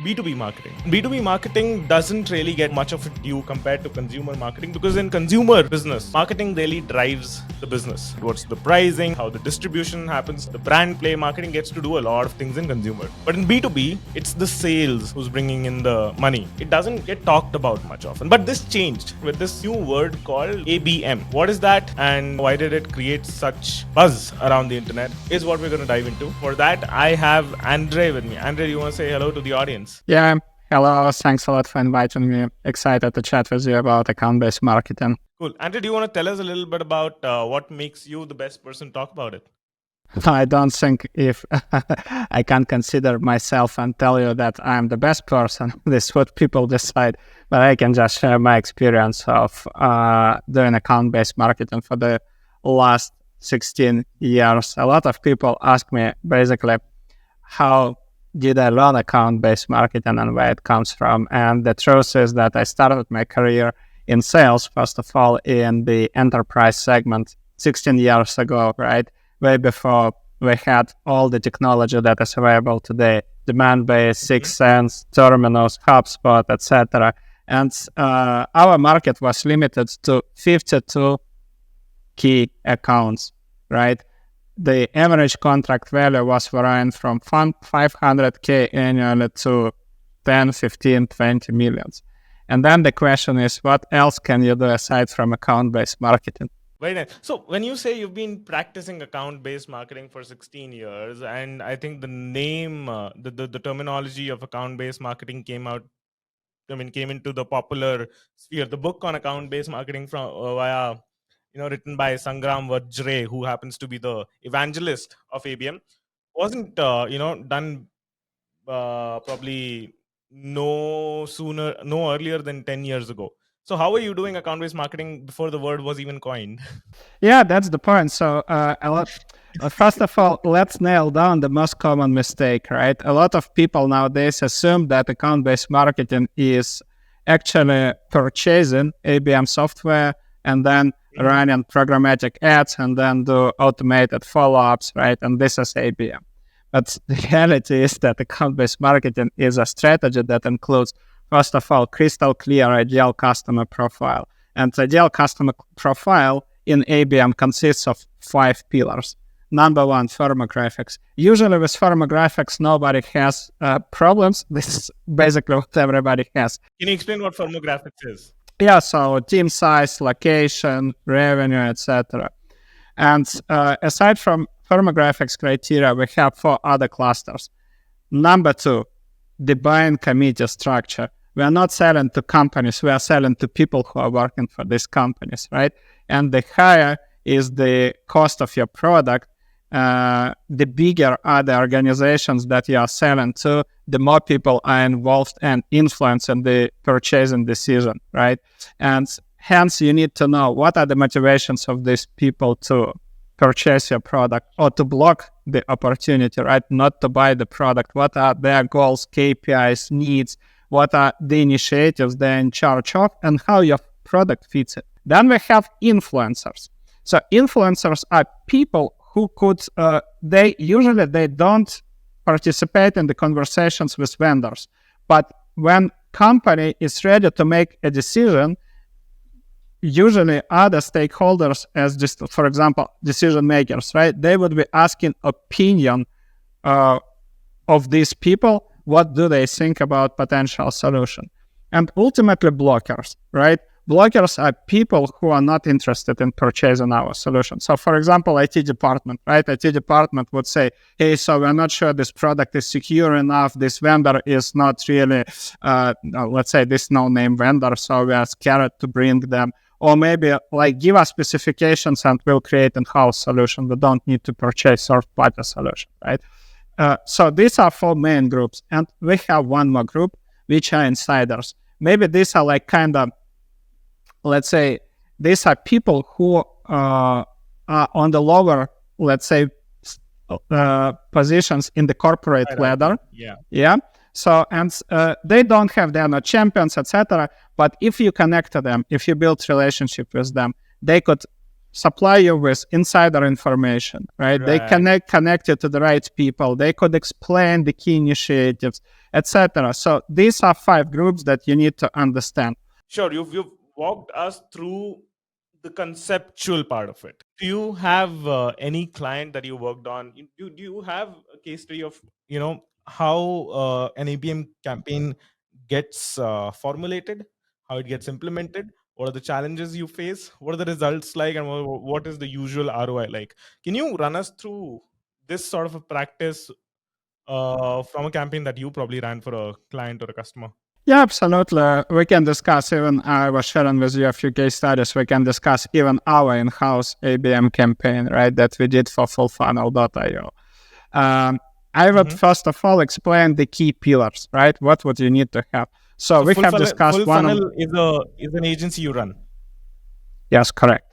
B2B marketing. B2B marketing doesn't really get much of a due compared to consumer marketing, because in consumer business, marketing really drives the business. What's the pricing, how the distribution happens, the brand play. Marketing gets to do a lot of things in consumer. But in B2B, it's the sales who's bringing in the money. It doesn't get talked about much often. But this changed with this new word called ABM. What is that, and why did it create such buzz around the internet, is what we're going to dive into. For that, I have Andrei with me. Andrei, you want to say hello to the audience? Yeah, hello. Thanks a lot for inviting me. Excited to chat with you about account-based marketing. Cool. Andrei, do you want to tell us a little bit about what makes you the best person to talk about it? I don't think if I can consider myself and tell you that I'm the best person. This is what people decide. But I can just share my experience of doing account-based marketing for the last 16 years. A lot of people ask me basically, how did I learn account-based marketing and where it comes from? And the truth is that I started my career in sales, first of all, in the enterprise segment 16 years ago, right? Way before we had all the technology that is available today, demand-based, 𝐬𝐻, terminals, HubSpot, etc. And our market was limited to 52 key accounts, right? The average contract value was varying from 500K annually to 10, 15, 20 millions. And then the question is, what else can you do aside from account-based marketing? Very nice. So when you say you've been practicing account-based marketing for 16 years, and I think the name, the terminology of account-based marketing came into the popular sphere. The book on account-based marketing written by Sangram Vajre, who happens to be the evangelist of ABM, wasn't done probably no earlier than 10 years ago. So how were you doing account-based marketing before the word was even coined? Yeah, that's the point. So first of all, let's nail down the most common mistake, right? A lot of people nowadays assume that account-based marketing is actually purchasing ABM software and then running programmatic ads and then do automated follow-ups, right? And this is ABM. But the reality is that account-based marketing is a strategy that includes, first of all, crystal clear ideal customer profile. And ideal customer profile in ABM consists of 5 pillars. Number 1, firmographics. Usually with firmographics, nobody has problems. This is basically what everybody has. Can you explain what firmographics is? Yeah, so team size, location, revenue, etc. And aside from firmographics criteria, we have 4 other clusters. Number 2, the buying committee structure. We are not selling to companies, we are selling to people who are working for these companies, right? And the higher is the cost of your product, the bigger are the organizations that you are selling to, the more people are involved and influencing the purchasing decision, right? And hence, you need to know what are the motivations of these people to purchase your product or to block the opportunity, right? Not to buy the product. What are their goals, KPIs, needs? What are the initiatives they're in charge of, and how your product fits it? Then we have influencers. So influencers are people who could, they don't participate in the conversations with vendors. But when company is ready to make a decision, usually other stakeholders, as just, for example, decision makers, right? They would be asking opinion of these people. What do they think about potential solution? And ultimately blockers, right? Blockers are people who are not interested in purchasing our solution. So for example, IT department, right? IT department would say, hey, so we're not sure this product is secure enough. This vendor is not really, let's say this no-name vendor, so we are scared to bring them. Or maybe like give us specifications and we'll create in-house solution. We don't need to purchase third-party solution, right? So these are 4 main groups. And we have one more group, which are insiders. Maybe these are like kind of, let's say, these are people who are on the lower, let's say, positions in the corporate ladder. Yeah. So, and they don't have, they're not champions, etc. But if you connect to them, if you build relationship with them, they could supply you with insider information, right? They connect you to the right people. They could explain the key initiatives, etc. So these are 5 groups that you need to understand. Sure, you've walked us through the conceptual part of it. Do you have any client that you worked on? Do you have a case study of how an ABM campaign gets formulated, how it gets implemented? What are the challenges you face? What are the results like, and what is the usual ROI like? Can you run us through this sort of a practice from a campaign that you probably ran for a client or a customer? Yeah, absolutely. We can discuss even, I was sharing with you a few case studies. We can discuss even our in-house ABM campaign, right, that we did for fullfunnel.io. I would first of all explain the key pillars, right? What would you need to have? So we have discussed Fullfunnel is an agency you run. Yes, correct.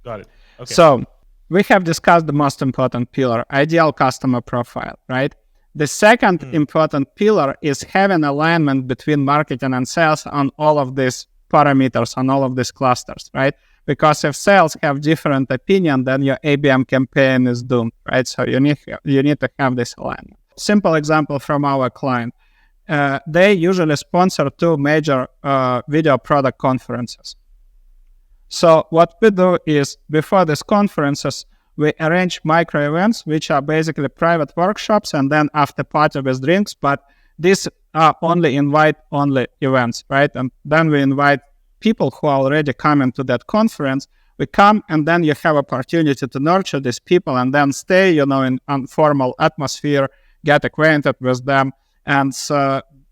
Got it. Okay. So we have discussed the most important pillar, ideal customer profile, right? The second important pillar is having alignment between marketing and sales on all of these parameters, on all of these clusters, right? Because if sales have different opinion, then your ABM campaign is doomed, right? So you need to have this alignment. Simple example from our client. They usually sponsor 2 major video product conferences. So what we do is, before these conferences, we arrange micro events, which are basically private workshops and then after party with drinks, but these are only invite-only events, right? And then we invite people who are already coming to that conference. We come, and then you have opportunity to nurture these people and then stay, in informal atmosphere, get acquainted with them, and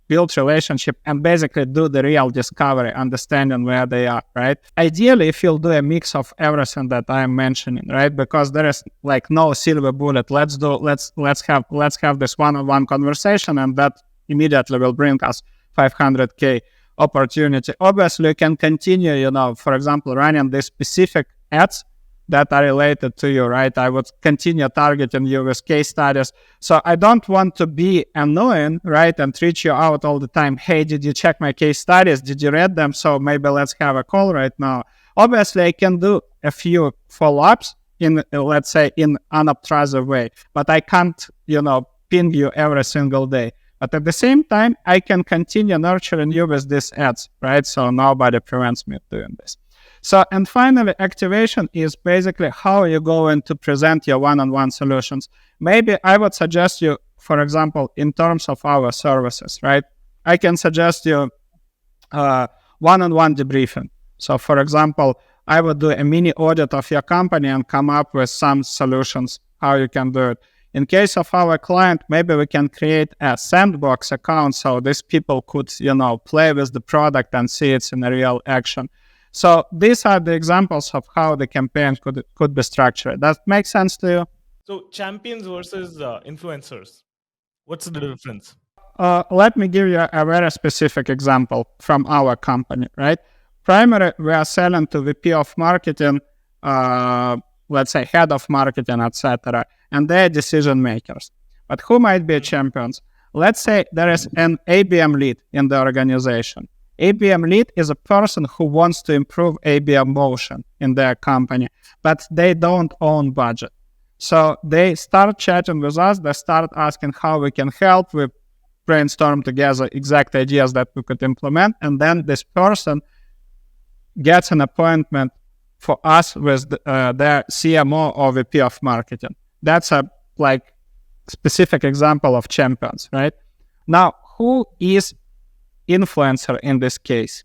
build relationship and basically do the real discovery, understanding where they are, right? Ideally, if you'll do a mix of everything that I'm mentioning, right? Because there is like no silver bullet. Let's have this one-on-one conversation, and that immediately will bring us 500K opportunity. Obviously, you can continue, for example, running these specific ads that are related to you, right? I would continue targeting you with case studies. So I don't want to be annoying, right? And reach you out all the time. Hey, did you check my case studies? Did you read them? So maybe let's have a call right now. Obviously, I can do a few follow-ups in, let's say, in unobtrusive way, but I can't, ping you every single day. But at the same time, I can continue nurturing you with these ads, right? So nobody prevents me doing this. So, and finally, activation is basically how you're going to present your one-on-one solutions. Maybe I would suggest you, for example, in terms of our services, right? I can suggest you one-on-one debriefing. So, for example, I would do a mini audit of your company and come up with some solutions, how you can do it. In case of our client, maybe we can create a sandbox account so these people could, play with the product and see it's in a real action. So these are the examples of how the campaign could be structured. Does that make sense to you? So champions versus influencers, what's the difference? Let me give you a very specific example from our company, right? Primarily, we are selling to VP of marketing, let's say head of marketing, etc., and they're decision makers. But who might be champions? Let's say there is an ABM lead in the organization. ABM lead is a person who wants to improve ABM motion in their company, but they don't own budget. So they start chatting with us, they start asking how we can help, we brainstorm together exact ideas that we could implement, and then this person gets an appointment for us with their CMO or VP of marketing. That's a specific example of champions, right? Now, who is influencer in this case?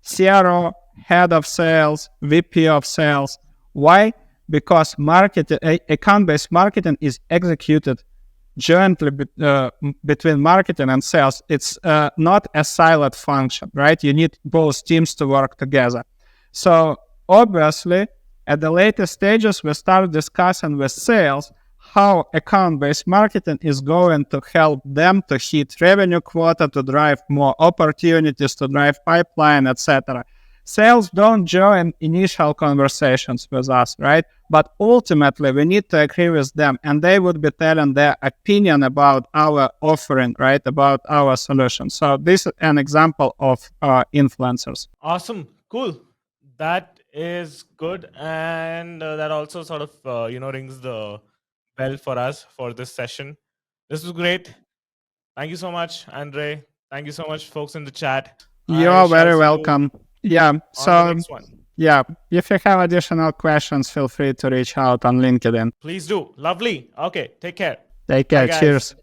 CRO, head of sales, VP of sales. Why? Because account-based marketing is executed jointly between marketing and sales. It's not a siloed function, right? You need both teams to work together. So obviously, at the later stages, we start discussing with sales how account-based marketing is going to help them to hit revenue quota, to drive more opportunities, to drive pipeline, etc. Sales don't join initial conversations with us, right? But ultimately, we need to agree with them, and they would be telling their opinion about our offering, right? About our solution. So this is an example of influencers. Awesome. Cool. That is good, and that also sort of rings the bell for us for this session. This was great. Thank you so much, Andrei. Thank you so much, folks in the chat. You I are shall very see you welcome. Yeah. on the So, next one. yeah, if you have additional questions, feel free to reach out on LinkedIn. Please do. Lovely. Okay. Take care. Take Bye, care. guys. Cheers.